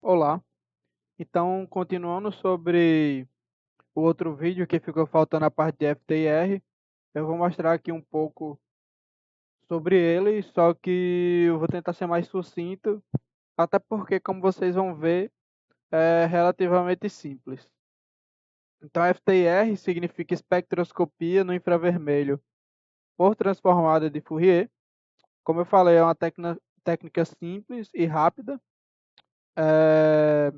Olá, então continuando sobre o outro vídeo que ficou faltando a parte de FTIR, eu vou mostrar aqui um pouco sobre ele, só que eu vou tentar ser mais sucinto, até porque, como vocês vão ver, é relativamente simples. Então, FTIR significa espectroscopia no infravermelho por transformada de Fourier. Como eu falei, é uma técnica simples e rápida. É,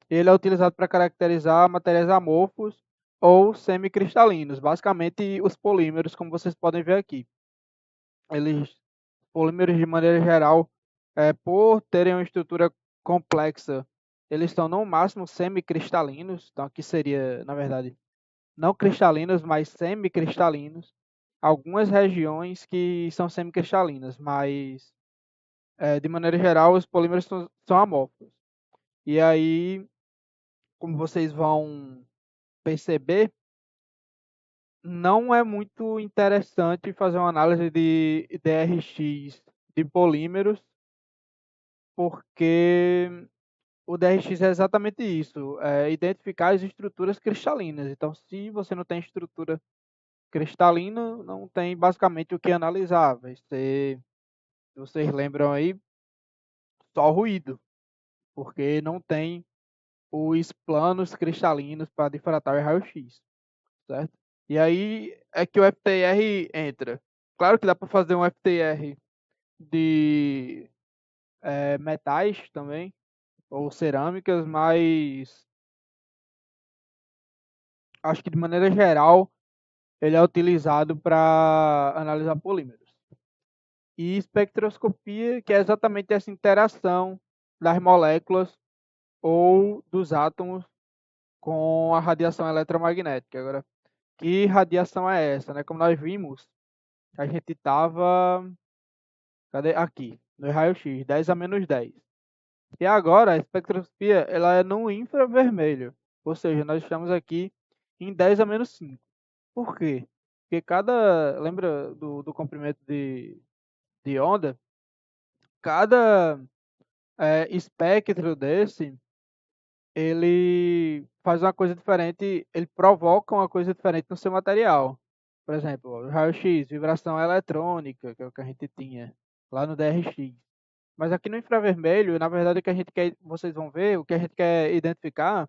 Ele é utilizado para caracterizar materiais amorfos ou semicristalinos, basicamente os polímeros, como vocês podem ver aqui. Eles, polímeros de maneira geral, por terem uma estrutura complexa, eles são no máximo semicristalinos, então aqui seria, na verdade, não cristalinos, mas semicristalinos. Algumas regiões que são semicristalinas, mas de maneira geral os polímeros são amorfos. E aí, como vocês vão perceber, não é muito interessante fazer uma análise de DRX de polímeros, porque o DRX é exatamente isso, é identificar as estruturas cristalinas. Então, se você não tem estrutura cristalina, não tem basicamente o que analisar. Vai ser, se vocês lembram aí, só ruído, porque não tem os planos cristalinos para difratar o raio-x, certo? E aí é que o FTR entra. Claro que dá para fazer um FTR de metais também, ou cerâmicas, mas acho que de maneira geral ele é utilizado para analisar polímeros. E espectroscopia, que é exatamente essa interação das moléculas ou dos átomos com a radiação eletromagnética. Agora, que radiação é essa, né? Como nós vimos, a gente estava, cadê? Aqui, no raio-x, 10 a menos 10. E agora a espectroscopia ela é no infravermelho, ou seja, nós estamos aqui em 10 a menos 5. Por quê? Porque lembra do comprimento de onda? Cada espectro desse, ele faz uma coisa diferente, ele provoca uma coisa diferente no seu material. Por exemplo, o raio-x, vibração eletrônica, que é o que a gente tinha lá no DRX. Mas aqui no infravermelho, na verdade, o que a gente quer, vocês vão ver, o que a gente quer identificar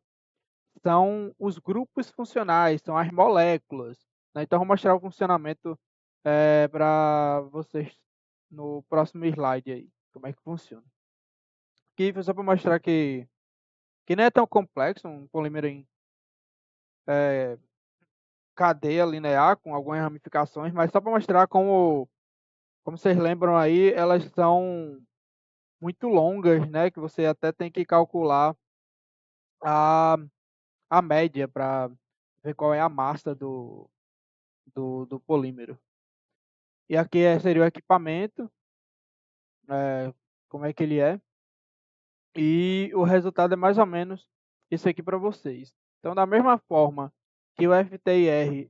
são os grupos funcionais, são as moléculas, né? Então, eu vou mostrar o funcionamento para vocês no próximo slide aí, como é que funciona. Aqui foi só para mostrar que não é tão complexo, um polímero em é, cadeia linear, com algumas ramificações, mas só para mostrar como vocês lembram aí, elas são muito longas, né? Que você até tem que calcular a, a média para ver qual é a massa do polímero. E aqui seria o equipamento, como é que ele é. E o resultado é mais ou menos isso aqui para vocês. Então, da mesma forma que o FTIR,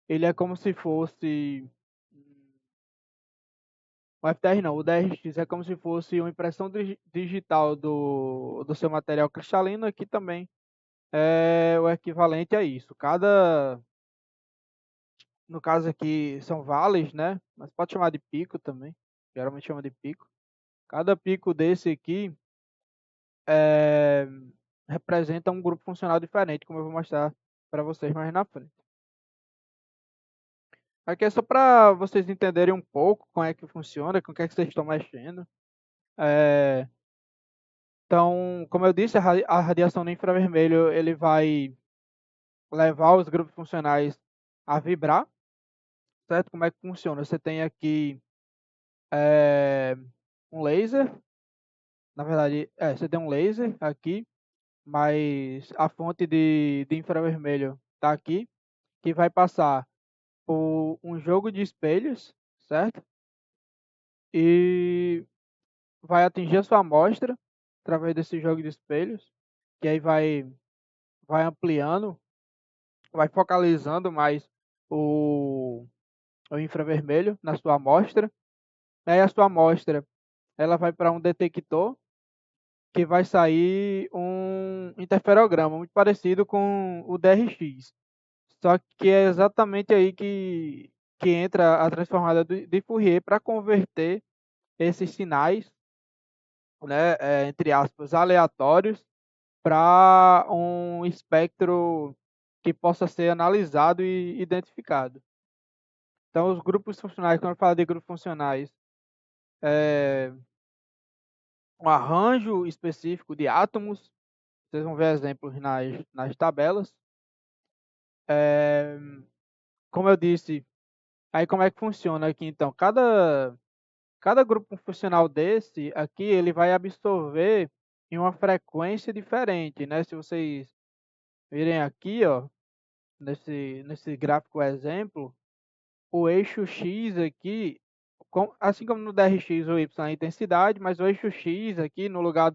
ele é como se fosse... O FTR não, o DRX é como se fosse uma impressão digital do seu material cristalino. Aqui também é o equivalente a isso. No caso aqui são vales, né? Mas pode chamar de pico também. Geralmente chama de pico. Cada pico desse aqui é, representa um grupo funcional diferente, como eu vou mostrar para vocês mais na frente. Aqui é só para vocês entenderem um pouco como é que funciona, com o que é que vocês estão mexendo. É, então, como eu disse, a radiação no infravermelho ele vai levar os grupos funcionais a vibrar, certo? Como é que funciona? Você tem aqui é, um laser, na verdade, você tem um laser aqui, mas a fonte de infravermelho está aqui, que vai passar por um jogo de espelhos, certo? E vai atingir a sua amostra através desse jogo de espelhos, que aí vai ampliando, vai focalizando mais o, o infravermelho na sua amostra. Aí a sua amostra ela vai para um detector, que vai sair um interferograma muito parecido com o DRX. Só que é exatamente aí que entra a transformada de Fourier para converter esses sinais, né, entre aspas, aleatórios, para um espectro que possa ser analisado e identificado. Então, os grupos funcionais, quando eu falo de grupos funcionais, é um arranjo específico de átomos. Vocês vão ver exemplos nas tabelas. É, como eu disse, aí como é que funciona aqui então? Cada grupo funcional desse aqui, ele vai absorver em uma frequência diferente, né? Se vocês virem aqui, ó, nesse gráfico exemplo, o eixo X aqui, assim como no DRX o Y é a intensidade, mas o eixo X aqui, no lugar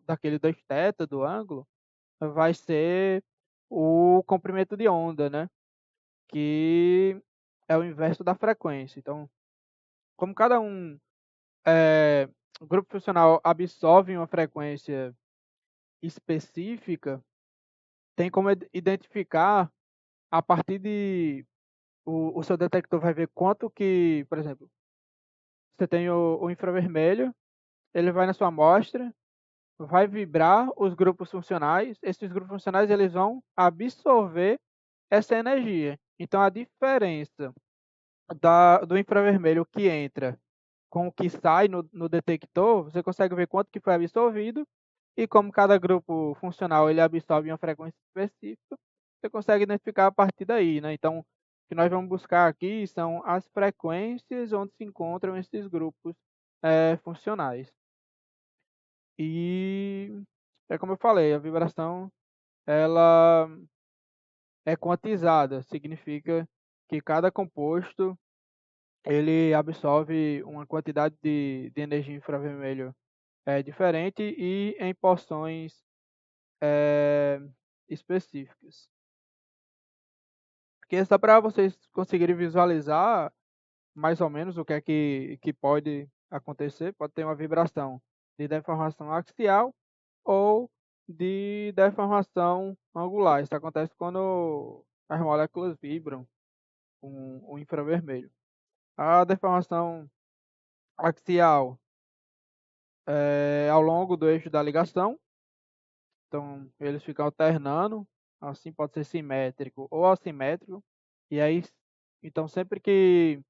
daquele 2θ do ângulo, vai ser o comprimento de onda, né? Que é o inverso da frequência. Então, como cada o grupo funcional absorve uma frequência específica, tem como identificar a partir de o seu detector vai ver quanto que, por exemplo, você tem o infravermelho, ele vai na sua amostra, vai vibrar os grupos funcionais, esses grupos funcionais eles vão absorver essa energia. Então a diferença do infravermelho que entra com o que sai no detector, você consegue ver quanto que foi absorvido e como cada grupo funcional ele absorve uma frequência específica, você consegue identificar a partir daí, né? Então, o que nós vamos buscar aqui são as frequências onde se encontram esses grupos funcionais. E é como eu falei, a vibração ela é quantizada, significa que cada composto ele absorve uma quantidade de energia infravermelho diferente e em porções é, específicas. Porque só para vocês conseguirem visualizar mais ou menos o que é que pode acontecer, pode ter uma vibração de deformação axial ou de deformação angular. Isso acontece quando as moléculas vibram com o infravermelho. A deformação axial é ao longo do eixo da ligação, então eles ficam alternando, assim pode ser simétrico ou assimétrico, e aí, então sempre que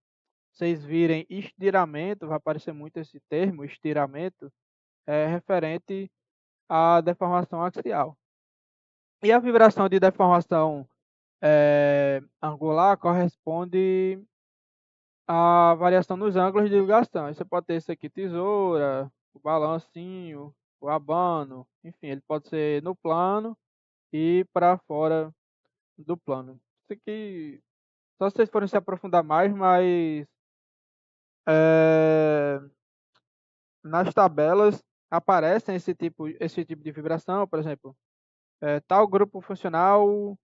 vocês virem estiramento, vai aparecer muito esse termo, estiramento, é referente à deformação axial. E a vibração de deformação angular corresponde à variação nos ângulos de ligação. Aí você pode ter isso aqui, tesoura, o balancinho, o abano, enfim, ele pode ser no plano e para fora do plano. Isso aqui, só se vocês forem se aprofundar mais, mas é, nas tabelas aparecem esse tipo de vibração, por exemplo, tal grupo funcional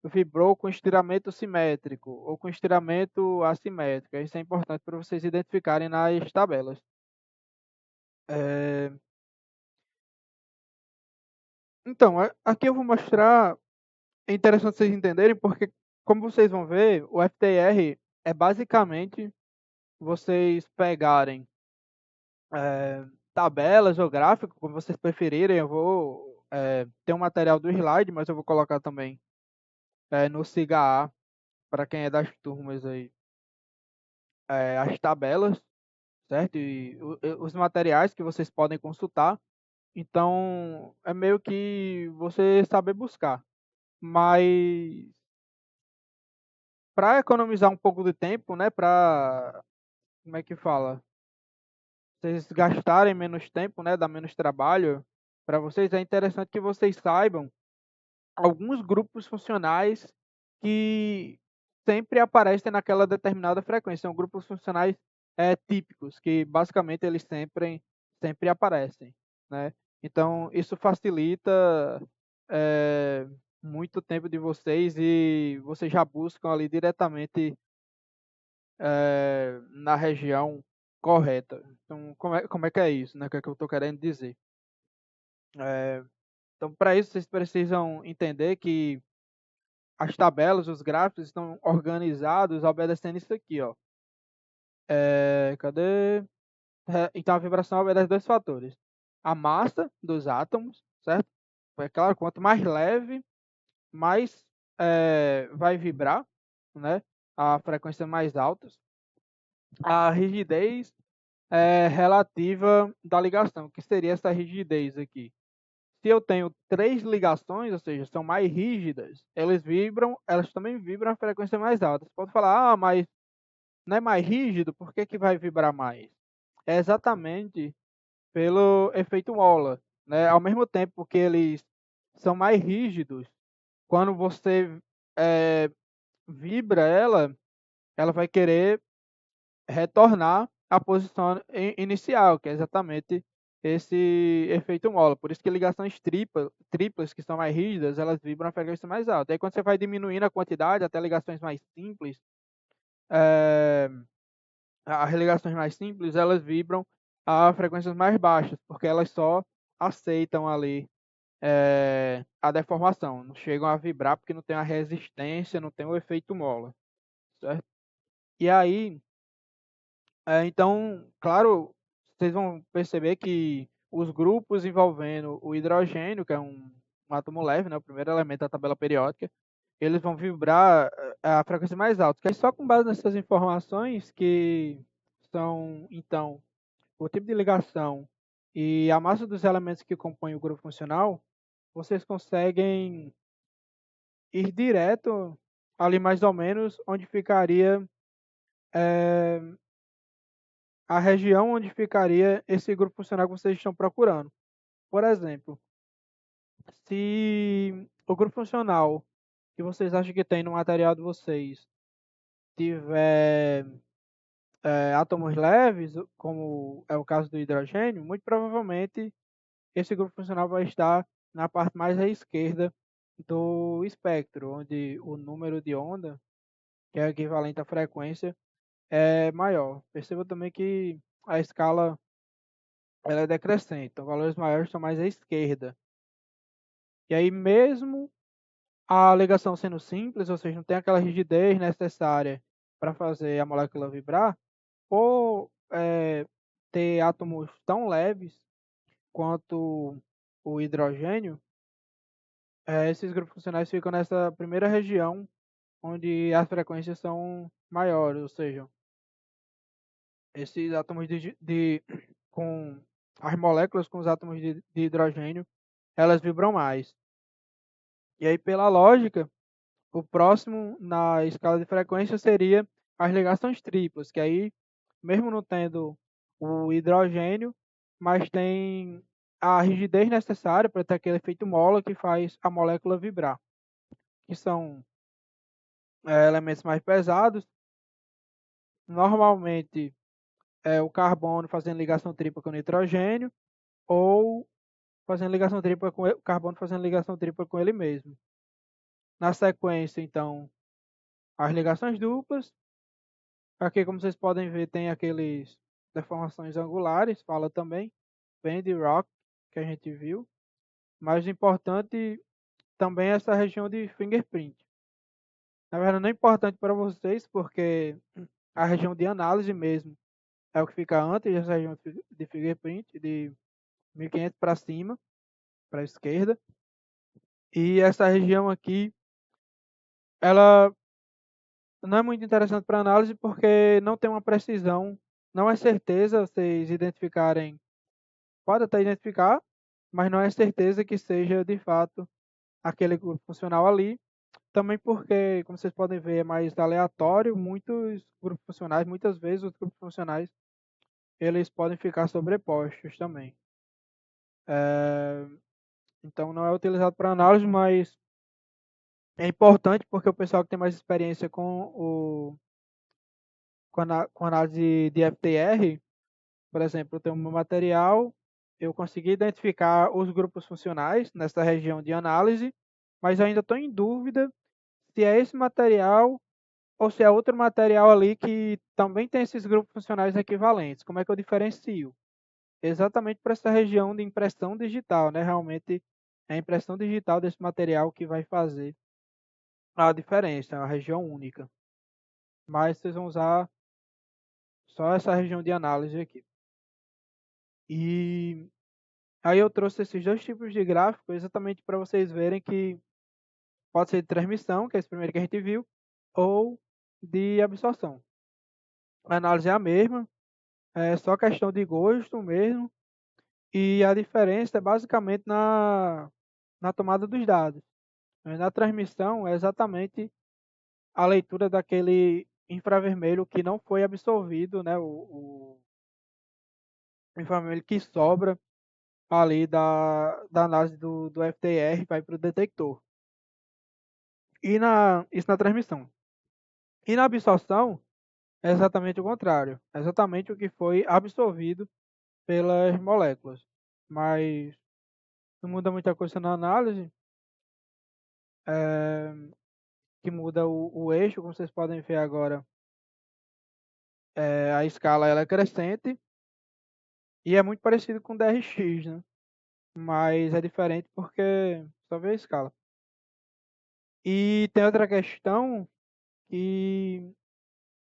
vibrou com estiramento simétrico ou com estiramento assimétrico. Isso é importante para vocês identificarem nas tabelas. É, então, aqui eu vou mostrar, é interessante vocês entenderem, porque como vocês vão ver, o FTR é basicamente vocês pegarem tabelas ou gráfico, como vocês preferirem. Eu vou ter um material do slide, mas eu vou colocar também no SIGA para quem é das turmas aí, as tabelas, certo? E os materiais que vocês podem consultar. Então, é meio que você saber buscar. Mas para economizar um pouco de tempo, né, para como é que fala? Vocês gastarem menos tempo, né, dar menos trabalho para vocês, é interessante que vocês saibam alguns grupos funcionais que sempre aparecem naquela determinada frequência. São grupos funcionais típicos, que basicamente eles sempre aparecem, né? Então, isso facilita é, muito tempo de vocês e vocês já buscam ali diretamente na região correta. Então, como é que é isso, né? O que é que eu estou querendo dizer? É, então, para isso, vocês precisam entender que as tabelas, os gráficos estão organizados obedecendo isso aqui, ó. Cadê? Então, a vibração obedece dois fatores. A massa dos átomos, certo? É claro, quanto mais leve, mais vai vibrar, né? A frequência mais alta. A rigidez relativa da ligação, que seria essa rigidez aqui. Se eu tenho três ligações, ou seja, são mais rígidas, elas também vibram a frequência mais alta. Você pode falar, mas não é mais rígido, por que vai vibrar mais? É exatamente pelo efeito Mola, né? Ao mesmo tempo que eles são mais rígidos, quando você é, vibra ela vai querer retornar à posição inicial, que é exatamente esse efeito Mola. Por isso que ligações triplas, que são mais rígidas, elas vibram a frequência mais alta. Aí quando você vai diminuindo a quantidade, até ligações mais simples, é, as ligações mais simples, elas vibram a frequências mais baixas, porque elas só aceitam ali a deformação, não chegam a vibrar porque não tem a resistência, não tem o efeito Mola, certo? E aí, então, claro, vocês vão perceber que os grupos envolvendo o hidrogênio, que é um átomo leve, né, o primeiro elemento da tabela periódica, eles vão vibrar a frequência mais alta. Que é só com base nessas informações que são, então, o tipo de ligação e a massa dos elementos que compõem o grupo funcional, vocês conseguem ir direto ali mais ou menos onde ficaria eh, a região onde ficaria esse grupo funcional que vocês estão procurando. Por exemplo, se o grupo funcional que vocês acham que tem no material de vocês tiver átomos leves, como é o caso do hidrogênio, muito provavelmente esse grupo funcional vai estar na parte mais à esquerda do espectro, onde o número de onda, que é equivalente à frequência, é maior. Perceba também que a escala ela é decrescente, então valores maiores estão mais à esquerda. E aí, mesmo a ligação sendo simples, ou seja, não tem aquela rigidez necessária para fazer a molécula vibrar, ou ter átomos tão leves quanto o hidrogênio, esses grupos funcionais ficam nessa primeira região onde as frequências são maiores, ou seja, esses átomos com as moléculas com os átomos de hidrogênio, elas vibram mais. E aí, pela lógica, o próximo na escala de frequência seria as ligações triplas, que aí, mesmo não tendo o hidrogênio, mas tem a rigidez necessária para ter aquele efeito mola que faz a molécula vibrar, que são elementos mais pesados. Normalmente é o carbono fazendo ligação tripla com o nitrogênio, ou fazendo ligação tripla com o carbono fazendo ligação tripla com ele mesmo. Na sequência, então, as ligações duplas. Aqui, como vocês podem ver, tem aqueles deformações angulares, fala também, band rock, que a gente viu. Mas o importante também é essa região de fingerprint. Na verdade, não é importante para vocês, porque a região de análise mesmo é o que fica antes dessa região de fingerprint, de 1500 para cima, para a esquerda. E essa região aqui, ela não é muito interessante para análise porque não tem uma precisão, não é certeza vocês identificarem, pode até identificar, mas não é certeza que seja de fato aquele grupo funcional ali. Também porque, como vocês podem ver, é mais aleatório, muitos grupos funcionais, muitas vezes os grupos funcionais, eles podem ficar sobrepostos também. Então não é utilizado para análise, mas é importante porque o pessoal que tem mais experiência com análise de FTR, por exemplo, eu tenho um material, eu consegui identificar os grupos funcionais nessa região de análise, mas ainda estou em dúvida se é esse material ou se é outro material ali que também tem esses grupos funcionais equivalentes. Como é que eu diferencio? exatamente para essa região de impressão digital, né? Realmente é a impressão digital desse material que vai fazer a diferença, é uma região única. Mas vocês vão usar só essa região de análise aqui. E aí eu trouxe esses dois tipos de gráfico exatamente para vocês verem que pode ser de transmissão, que é esse primeiro que a gente viu, ou de absorção. A análise é a mesma, é só questão de gosto mesmo, e a diferença é basicamente na tomada dos dados. Na transmissão é exatamente a leitura daquele infravermelho que não foi absorvido, né, o infravermelho que sobra ali da análise do FTR vai para o detector. Isso na transmissão. E na absorção é exatamente o contrário. É exatamente o que foi absorvido pelas moléculas. Mas não muda muita coisa na análise. É, que muda o eixo, como vocês podem ver agora. A escala ela é crescente e é muito parecido com o DRX, né? Mas é diferente porque só vê a escala. E tem outra questão que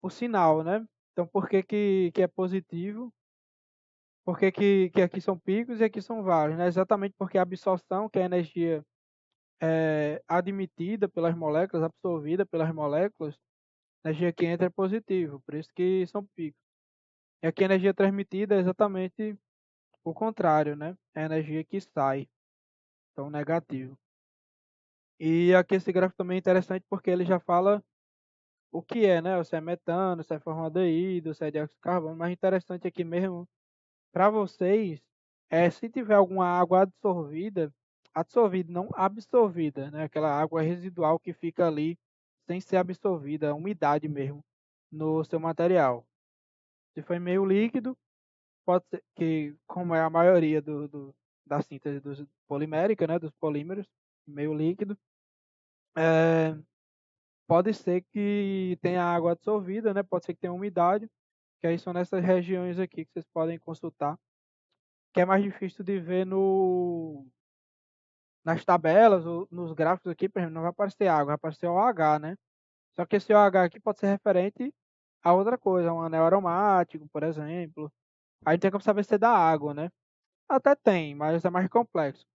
o sinal, né? Então, por que, que é positivo? Por que, que aqui são picos e aqui são vários? Né? Exatamente porque a absorção, que é a energia admitida pelas moléculas, absorvida pelas moléculas, a energia que entra é positivo, por isso que são picos. E aqui a energia transmitida é exatamente o contrário, né? É a energia que sai, então negativo. E aqui esse gráfico também é interessante porque ele já fala o que é, né? Se é metano, se é formaldeído, se é dióxido de carbono, mas interessante aqui mesmo para vocês é se tiver alguma água absorvida, não absorvida, né? Aquela água residual que fica ali sem ser absorvida, a umidade mesmo no seu material. Se for meio líquido, pode ser que, como é a maioria da síntese dos polimérica, né? Dos polímeros, meio líquido, é, pode ser que tenha água absorvida, né? Pode ser que tenha umidade, que aí são nessas regiões aqui que vocês podem consultar, que é mais difícil de ver nas tabelas ou nos gráficos aqui, por exemplo, não vai aparecer água, vai aparecer OH, né? Só que esse OH aqui pode ser referente a outra coisa, um anel aromático, por exemplo. Aí tem como saber se é da água, né? Até tem, mas é mais complexo.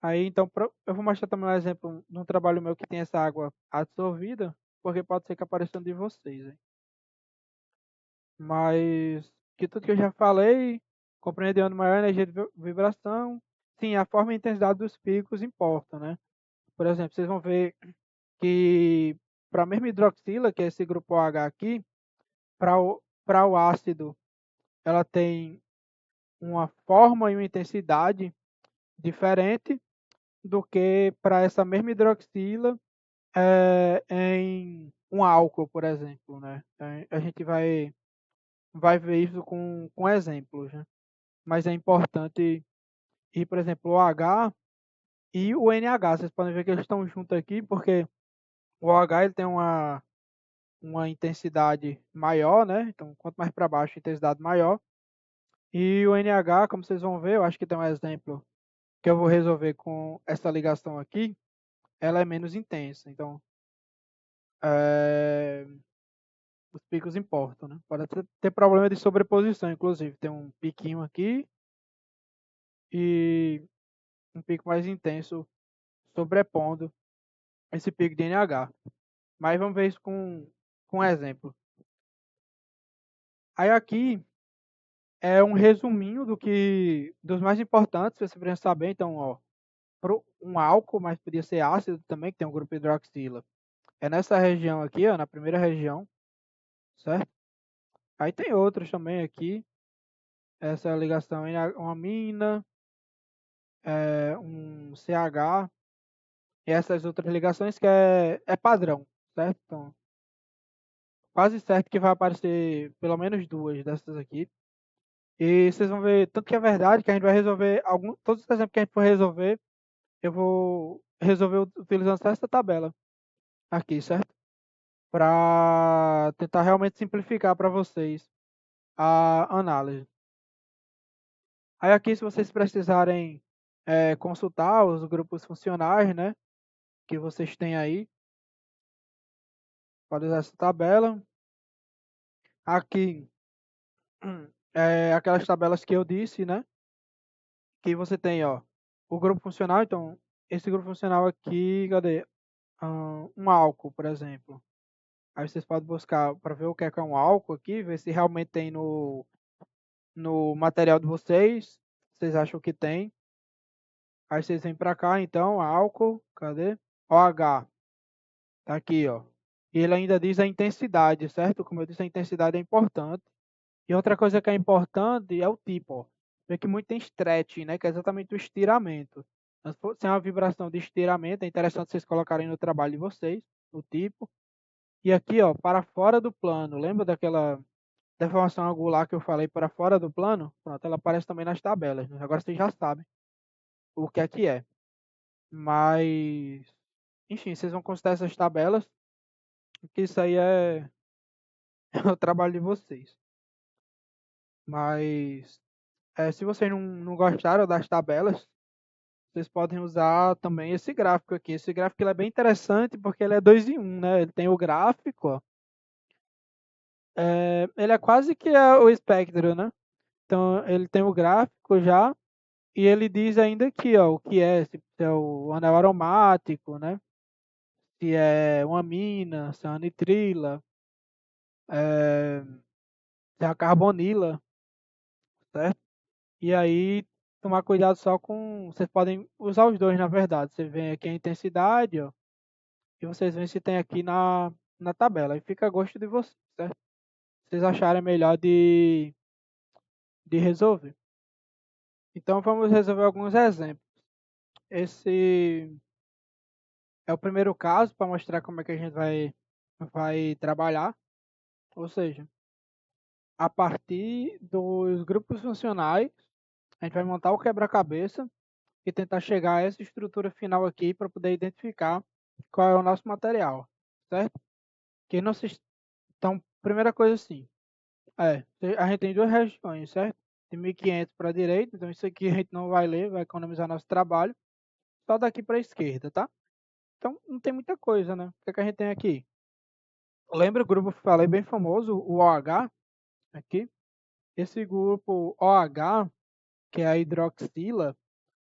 Aí então eu vou mostrar também um exemplo num trabalho meu que tem essa água absorvida, porque pode ser que apareça um de vocês, hein? Mas que tudo que eu já falei, compreendendo maior energia de vibração, sim, a forma e a intensidade dos picos importam, né? Por exemplo, vocês vão ver que para a mesma hidroxila, que é esse grupo H aqui, para o ácido, ela tem uma forma e uma intensidade diferente do que para essa mesma hidroxila em um álcool, por exemplo, né? A gente vai ver isso com exemplos, né? Mas é importante ir, por exemplo, o H e o NH. Vocês podem ver que eles estão juntos aqui, porque o OH ele tem uma intensidade maior, né? Então, quanto mais para baixo, intensidade maior. E o NH, como vocês vão ver, eu acho que tem um exemplo que eu vou resolver com essa ligação aqui, ela é menos intensa. Então, é, os picos importam, né? Pode ter problema de sobreposição, inclusive. Tem um piquinho aqui e um pico mais intenso sobrepondo esse pico de NH. Mas vamos ver isso com um exemplo. Aí aqui é um resuminho dos mais importantes, se você precisa saber. Então, ó, um álcool, mas podia ser ácido também, que tem um grupo hidroxila. É nessa região aqui, ó, na primeira região, certo? Aí tem outros também aqui. Essa ligação em uma amina, um CH, e essas outras ligações que é padrão, certo? Então, quase certo que vai aparecer pelo menos duas dessas aqui. E vocês vão ver, tanto que é verdade que a gente vai resolver todos os exemplos que a gente for resolver, eu vou resolver utilizando só essa tabela aqui, certo? Para tentar realmente simplificar para vocês a análise. Aí aqui, se vocês precisarem consultar os grupos funcionais, né, que vocês têm aí, pode usar essa tabela. Aqui, aquelas tabelas que eu disse, né, que você tem, ó, o grupo funcional. Então, esse grupo funcional aqui, cadê? Um álcool, por exemplo. Aí vocês podem buscar para ver o que é um álcool aqui, ver se realmente tem no material de vocês. Vocês acham que tem. Aí vocês vêm para cá, então, álcool, cadê? OH, tá aqui, ó. E ele ainda diz a intensidade, certo? Como eu disse, a intensidade é importante. E outra coisa que é importante é o tipo, ó. Vê que muito tem stretching, né? Que é exatamente o estiramento. Então, se é uma vibração de estiramento, é interessante vocês colocarem no trabalho de vocês, o tipo. E aqui, ó, para fora do plano. Lembra daquela deformação angular que eu falei para fora do plano? Pronto, ela aparece também nas tabelas, né? Agora vocês já sabem o que é que é. Mas, enfim, vocês vão consultar essas tabelas, que isso aí é, é o trabalho de vocês. Mas, se vocês não gostaram das tabelas, vocês podem usar também esse gráfico aqui. Esse gráfico ele é bem interessante porque ele é 2 em 1, né? Ele tem o gráfico, ó. Ele é quase que o espectro, né? Então, ele tem o gráfico já, e ele diz ainda aqui, ó, o que é, se é o anel aromático, né? Se é uma amina, se é uma nitrila, é, se é a carbonila, certo? E aí, tomar cuidado só com... Vocês podem usar os dois, na verdade. Você vem aqui a intensidade, ó, e vocês veem se tem aqui na tabela. Aí fica a gosto de vocês, certo? Se vocês acharem melhor de resolver. Então, vamos resolver alguns exemplos. Esse é o primeiro caso para mostrar como é que a gente vai trabalhar. Ou seja, a partir dos grupos funcionais, a gente vai montar o quebra-cabeça e tentar chegar a essa estrutura final aqui para poder identificar qual é o nosso material, certo? Que não se... Então, primeira coisa assim, a gente tem duas regiões, certo? De 1500 para a direita, então isso aqui a gente não vai ler, vai economizar nosso trabalho, só daqui para a esquerda, tá? Então, não tem muita coisa, né? O que é que a gente tem aqui? Lembra o grupo que eu falei bem famoso, o OH, aqui? Esse grupo OH, que é a hidroxila,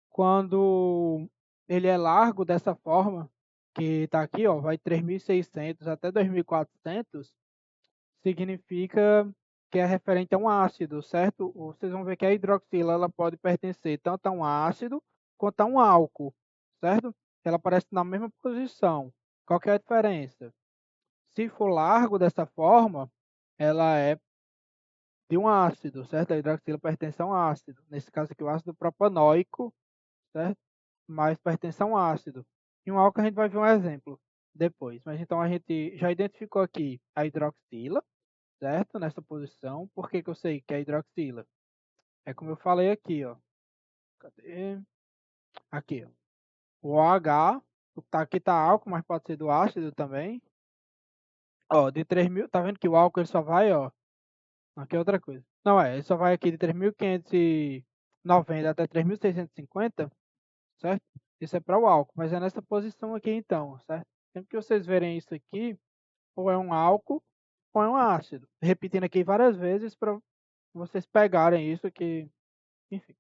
quando ele é largo dessa forma, que está aqui, ó, vai 3.600 até 2.400, significa que é referente a um ácido, certo? Vocês vão ver que a hidroxila ela pode pertencer tanto a um ácido quanto a um álcool, certo? Ela aparece na mesma posição. Qual que é a diferença? Se for largo dessa forma, ela é de um ácido, certo? A hidroxila pertence a um ácido. Nesse caso aqui, o ácido propanóico, certo? Mas pertence a um ácido. E um álcool a gente vai ver um exemplo depois. Mas então a gente já identificou aqui a hidroxila, certo? Nessa posição. Por que que eu sei que é hidroxila? É como eu falei aqui, ó. Cadê? Aqui, ó. O OH, aqui tá álcool, mas pode ser do ácido também. Ó, de 3.000, tá vendo que o álcool ele só vai, ó. Aqui é outra coisa. Não ele só vai aqui de 3.590 até 3.650, certo? Isso é para o álcool, mas é nessa posição aqui então, certo? Sempre que vocês verem isso aqui, ou é um álcool ou é um ácido. Repetindo aqui várias vezes para vocês pegarem isso que, enfim.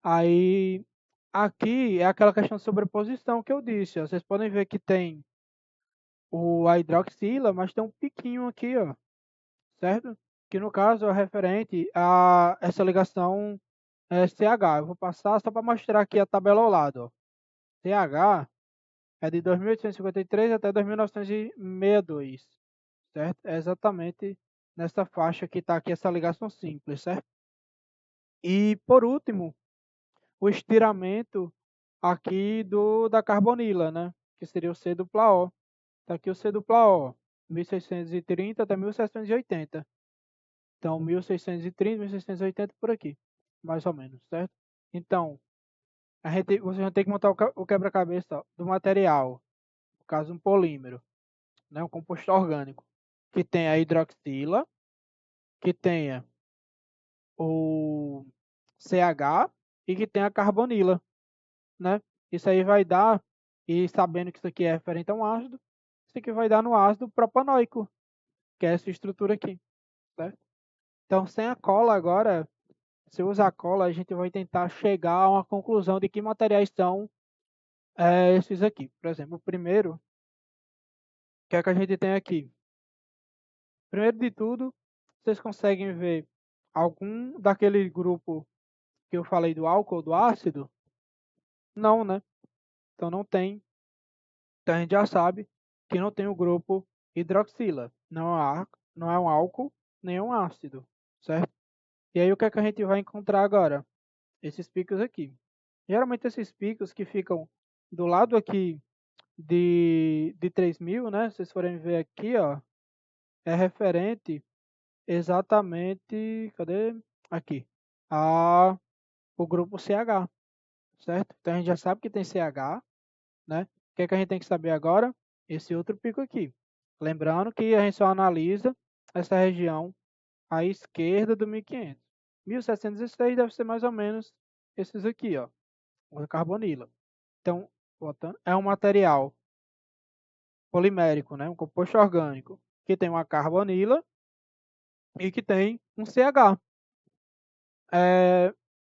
Aí, aqui é aquela questão de sobreposição que eu disse, ó. Vocês podem ver que tem a hidroxila, mas tem um piquinho aqui, ó, certo? Que no caso é referente a essa ligação CH. Eu vou passar só para mostrar aqui a tabela ao lado, ó. CH é de 2.853 até 2.962, certo? É exatamente nessa faixa que está aqui essa ligação simples, certo? E por último, o estiramento aqui da carbonila, né? Que seria o C dupla O. Está aqui o C dupla O, 1.630 até 1.780. Então, 1.630, 1.680 por aqui, mais ou menos, certo? Então, você vai ter que montar o quebra-cabeça do material, no caso um polímero, né, um composto orgânico, que tenha a hidroxila, que tenha o CH e que tem a carbonila, né? Isso aí vai dar, e sabendo que isso aqui é referente a um ácido, isso aqui vai dar no ácido propanoico, que é essa estrutura aqui, certo? Então, sem a cola agora, se usar a cola, a gente vai tentar chegar a uma conclusão de que materiais são esses aqui. Por exemplo, o primeiro, que é que a gente tem aqui? Primeiro de tudo, vocês conseguem ver algum daquele grupo que eu falei do álcool, do ácido? Não, né? Então não tem. Então a gente já sabe que não tem o grupo hidroxila. Não é um álcool, nem é um ácido, certo? E aí o que é que a gente vai encontrar agora? Esses picos aqui. Geralmente esses picos que ficam do lado aqui de 3000, né? Se vocês forem ver aqui, ó, é referente exatamente, cadê? Aqui, a o grupo CH, certo? Então a gente já sabe que tem CH, né? O que é que a gente tem que saber agora? Esse outro pico aqui. Lembrando que a gente só analisa essa região à esquerda do 1500. 1706 deve ser mais ou menos esses aqui, ó, o carbonila. Então, voltando, é um material polimérico, né? Um composto orgânico que tem uma carbonila e que tem um CH.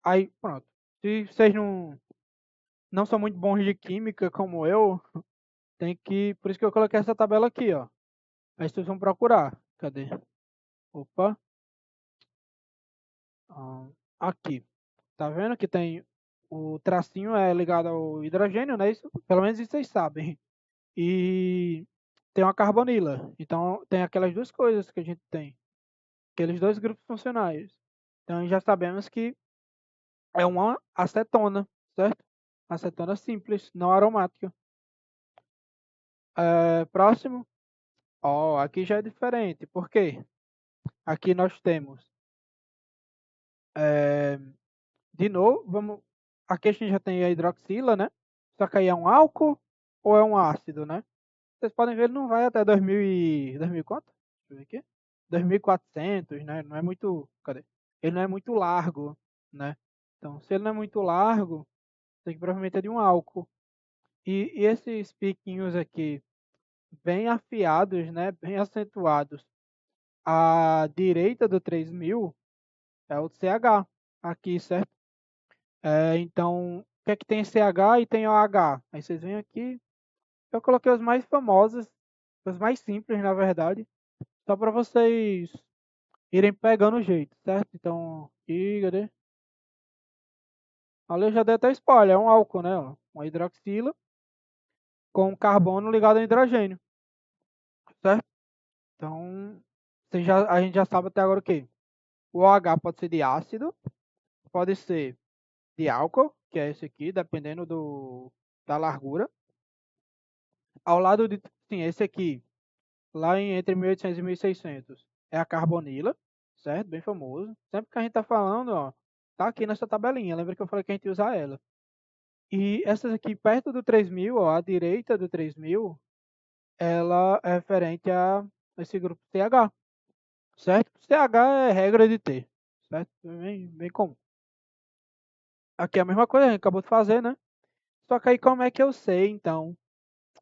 Aí, pronto. Se vocês não são muito bons de química como eu, tem que. Por isso que eu coloquei essa tabela aqui, ó. Aí vocês vão procurar. Cadê? Opa. Aqui. Tá vendo que tem. O tracinho é ligado ao hidrogênio, né? Isso, pelo menos isso vocês sabem. E tem uma carbonila. Então tem aquelas duas coisas que a gente tem. Aqueles dois grupos funcionais. Então já sabemos que é uma acetona, certo? Acetona simples, não aromática. Próximo. Ó, aqui já é diferente. Por quê? Aqui nós temos, é, de novo, aqui a gente já tem a hidroxila, né? Só que aí é um álcool ou é um ácido, né? Vocês podem ver, ele não vai até 2000 quanto? Deixa eu ver aqui. 2400, né? Não é muito, cadê? Ele não é muito largo, né? Então, se ele não é muito largo, tem que provavelmente é de um álcool. E esses piquinhos aqui, bem afiados, né? Bem acentuados, à direita do 3000 é o CH aqui, certo? Então, o que é que tem CH e tem OH? Aí vocês vêm aqui, eu coloquei os mais famosos, os mais simples, na verdade, só para vocês irem pegando o jeito, certo? Então, aqui, cadê? Ali eu já dei até spoiler, é um álcool, né? Ó, uma hidroxila com carbono ligado a hidrogênio, certo? Então, a gente já sabe até agora o quê? O OH pode ser de ácido, pode ser de álcool, que é esse aqui, dependendo da largura. Ao lado de, sim, esse aqui, lá entre 1800 e 1600, é a carbonila, certo? Bem famoso. Sempre que a gente tá falando, ó, tá aqui nessa tabelinha. Lembra que eu falei que a gente ia usar ela. E essas aqui perto do 3000, ó, à direita do 3000, ela é referente a esse grupo CH, certo? CH é regra de ter, certo? Bem comum. Aqui é a mesma coisa, a gente acabou de fazer, né? Só que aí como é que eu sei, então,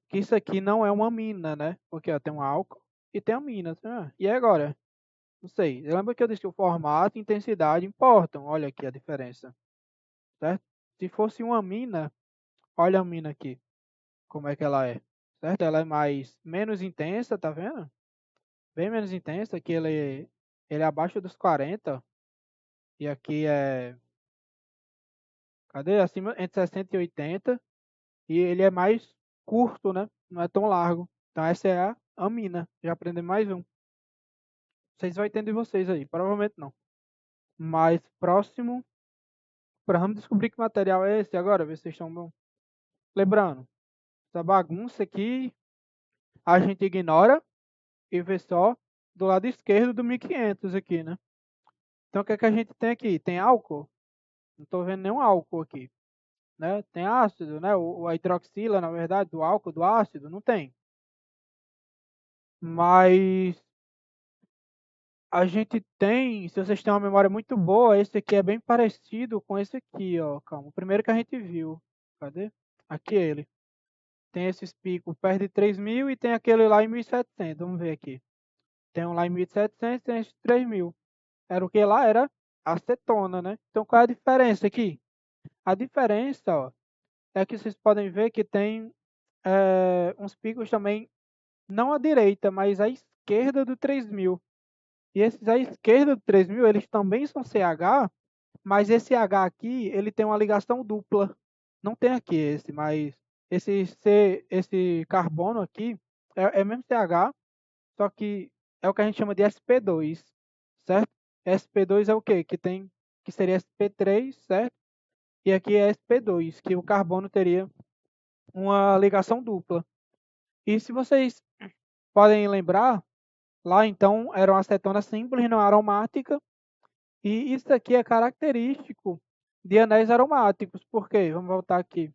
que isso aqui não é uma mina, né? Porque ó, tem um álcool e tem a mina. E agora? Não sei. Lembra que eu disse que o formato e intensidade importam? Olha aqui a diferença, certo? Se fosse uma mina, olha a mina aqui, como é que ela é, certo? Ela é menos intensa, tá vendo? Bem menos intensa, que ele é abaixo dos 40 e aqui é, cadê? Acima entre 60 e 80 e ele é mais curto, né? Não é tão largo. Então essa é a amina. Já aprendi mais um. Vocês vão entender vocês aí, provavelmente não. Mas próximo, vamos descobrir que material é esse agora, ver se vocês estão bom. Lembrando, essa bagunça aqui a gente ignora e vê só do lado esquerdo do 1500 aqui, né? Então o que é que a gente tem aqui? Tem álcool? Não estou vendo nenhum álcool aqui, né? Tem ácido, né? A hidroxila, na verdade, do álcool, do ácido, não tem. Mas a gente tem, se vocês têm uma memória muito boa, esse aqui é bem parecido com esse aqui, ó. Calma, o primeiro que a gente viu. Cadê? Aqui ele. Tem esses picos perto de 3.000 e tem aquele lá em 1.700. Vamos ver aqui. Tem um lá em 1.700 e tem esse 3.000. Era o que lá? Era acetona, né? Então qual é a diferença aqui? A diferença, ó, é que vocês podem ver que tem uns picos também, não à direita, mas à esquerda do 3.000. E esses à esquerda do 3.000, eles também são CH, mas esse H aqui, ele tem uma ligação dupla. Não tem aqui esse, mas esse carbono aqui é mesmo CH, só que é o que a gente chama de sp2, certo? sp2 é o quê? Que seria sp3, certo? E aqui é sp2, que o carbono teria uma ligação dupla. E se vocês podem lembrar, lá então era uma acetona simples, não aromática, e isso aqui é característico de anéis aromáticos. Por quê? Vamos voltar aqui.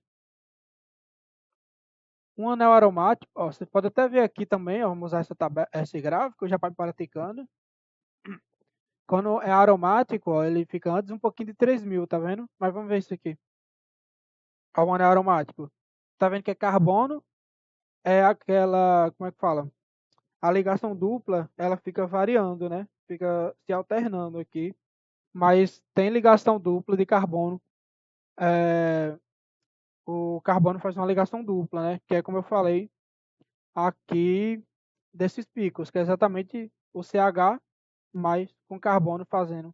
Um anel aromático, ó, você pode até ver aqui também, ó, vamos usar esse gráfico já para praticando. Quando é aromático, ó, ele fica antes um pouquinho de 3.000, tá vendo? Mas vamos ver isso aqui. Ó, um anel aromático. Tá vendo que é carbono? É aquela, como é que fala? A ligação dupla, ela fica variando, né? Fica se alternando aqui. Mas tem ligação dupla de carbono. O carbono faz uma ligação dupla, né? Que é como eu falei aqui desses picos, que é exatamente o CH mais com carbono fazendo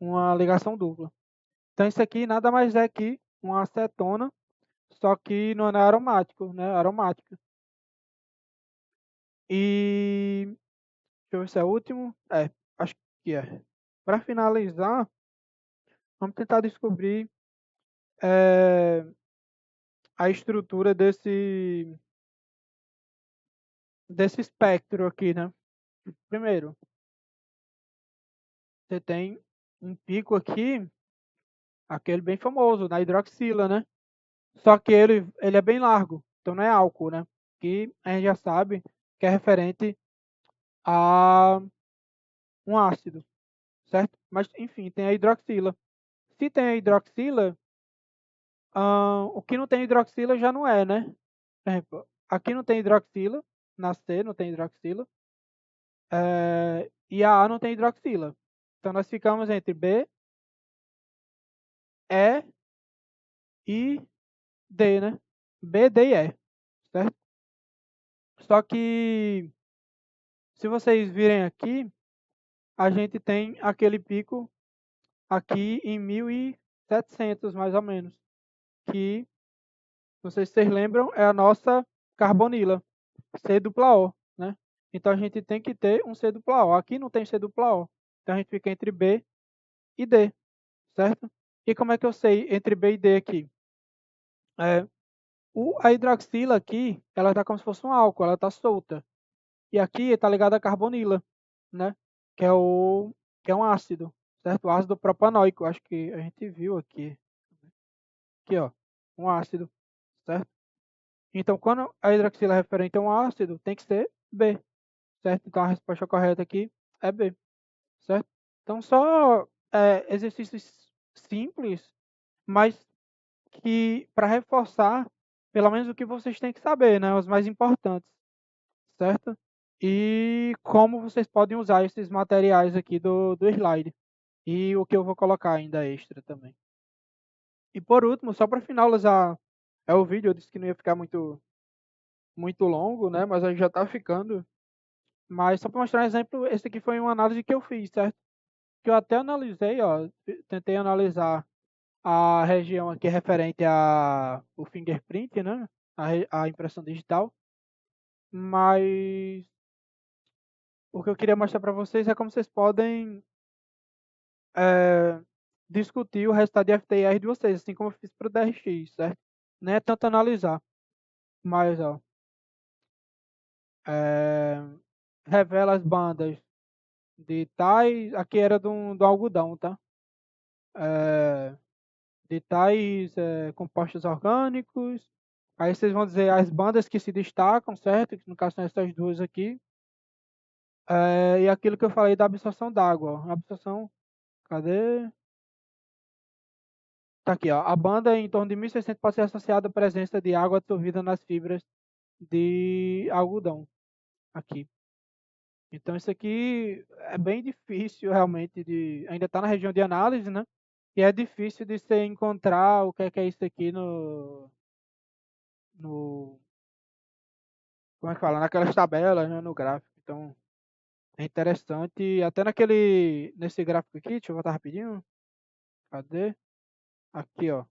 uma ligação dupla. Então isso aqui nada mais é que uma acetona, só que não é aromático, né? Aromática. E deixa eu ver se é o último. Acho que é. Para finalizar, vamos tentar descobrir é, a estrutura desse espectro aqui, né? Primeiro, você tem um pico aqui, aquele bem famoso, na hidroxila, né? Só que ele é bem largo, então não é álcool, né? Que a gente já sabe que é referente a um ácido, certo? Mas, enfim, tem a hidroxila. Se tem a hidroxila, o que não tem hidroxila já não é, né? Por exemplo, aqui não tem hidroxila, na C não tem hidroxila, e a A não tem hidroxila. Então nós ficamos entre B, E e D, né? B, D e E, certo? Só que se vocês virem aqui, a gente tem aquele pico aqui em 1.700 mais ou menos, que, não sei se vocês lembram, é a nossa carbonila, C dupla O, né? Então a gente tem que ter um C dupla O. Aqui não tem C dupla O, então a gente fica entre B e D, certo? E como é que eu sei entre B e D aqui? A hidroxila aqui, ela está como se fosse um álcool, ela está solta. E aqui está ligada à carbonila, né? Que é que é um ácido, certo? O ácido propanóico, acho que a gente viu aqui. Aqui, ó, um ácido, certo? Então, quando a hidroxila é referente a um ácido, tem que ser B, certo? Então, a resposta correta aqui é B, certo? Então, só exercícios simples, mas que para reforçar, pelo menos o que vocês têm que saber, né? Os mais importantes, certo? E como vocês podem usar esses materiais aqui do slide. E o que eu vou colocar ainda extra também. E por último, só para finalizar o vídeo, eu disse que não ia ficar muito longo, né? Mas aí já está ficando. Mas só para mostrar um exemplo, esse aqui foi uma análise que eu fiz, certo? Que eu até analisei, ó, tentei analisar a região aqui referente o fingerprint, né? A impressão digital. Mas o que eu queria mostrar para vocês é como vocês podem discutir o resultado de FTIR de vocês, assim como eu fiz para o DRX, certo? Não é tanto analisar, mas ó, é, revela as bandas de tais, aqui era do algodão, tá? É, de tais compostos orgânicos. Aí vocês vão dizer as bandas que se destacam, certo? Que no caso são essas duas aqui. E aquilo que eu falei da absorção d'água, ó. Absorção, cadê? Tá aqui, ó. A banda em torno de 1.600 pode ser associada à presença de água absorvida nas fibras de algodão. Aqui. Então isso aqui é bem difícil realmente de. Ainda está na região de análise, né? E é difícil de você encontrar o que é isso aqui no como é que fala? Naquelas tabelas, né? No gráfico. Então é interessante. Até nesse gráfico aqui, deixa eu voltar rapidinho. Cadê? Aqui, ó.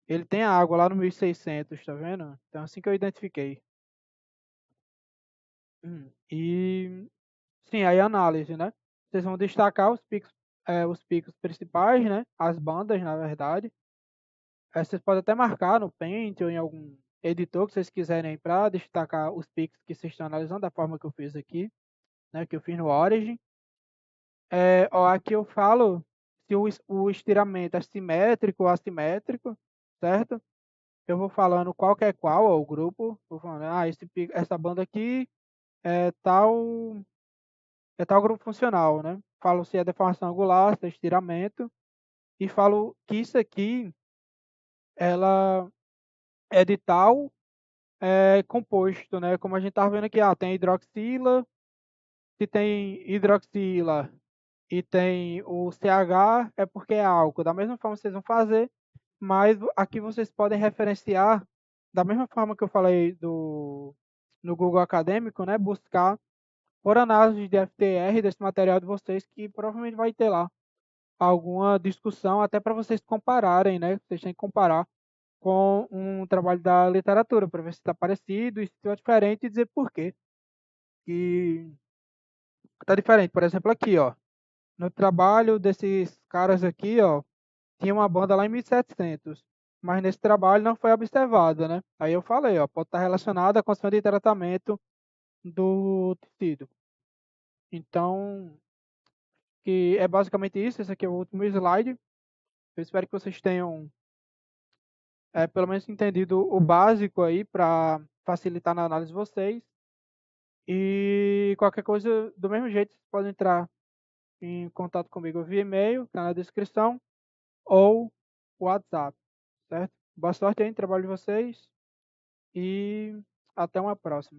Ele tem a água lá no 1.600, tá vendo? Então assim que eu identifiquei. E sim, aí análise, né? Vocês vão destacar os picos principais, né? As bandas, na verdade. Vocês podem até marcar no Paint ou em algum editor que vocês quiserem para destacar os picos que vocês estão analisando, da forma que eu fiz aqui, né? Que eu fiz no Origin. Ó, aqui eu falo se o estiramento é simétrico ou assimétrico, certo? Eu vou falando qual que é qual, ó, o grupo. Vou falando, essa banda aqui é tal, é tal grupo funcional, né? Falo se é deformação angular, se é estiramento. E falo que isso aqui, ela é de tal composto, né? Como a gente tá vendo aqui, tem hidroxila, se tem hidroxila e tem o CH, é porque é álcool. Da mesma forma vocês vão fazer, mas aqui vocês podem referenciar, da mesma forma que eu falei no Google Acadêmico, né? Buscar por análise de FTR desse material de vocês, que provavelmente vai ter lá alguma discussão, até para vocês compararem, né? Vocês têm que comparar com um trabalho da literatura, para ver se está parecido e se está diferente e dizer por quê que está diferente. Por exemplo, aqui, ó, no trabalho desses caras aqui, ó, tinha uma banda lá em 1700, mas nesse trabalho não foi observada, né? Aí eu falei, ó, pode estar relacionada à condição de tratamento do tecido. Então, que é basicamente isso. Esse aqui é o último slide. Eu espero que vocês tenham pelo menos entendido o básico aí para facilitar na análise de vocês. E qualquer coisa, do mesmo jeito, vocês podem entrar em contato comigo via e-mail, tá na descrição, ou WhatsApp, certo? Boa sorte aí no trabalho de vocês e até uma próxima.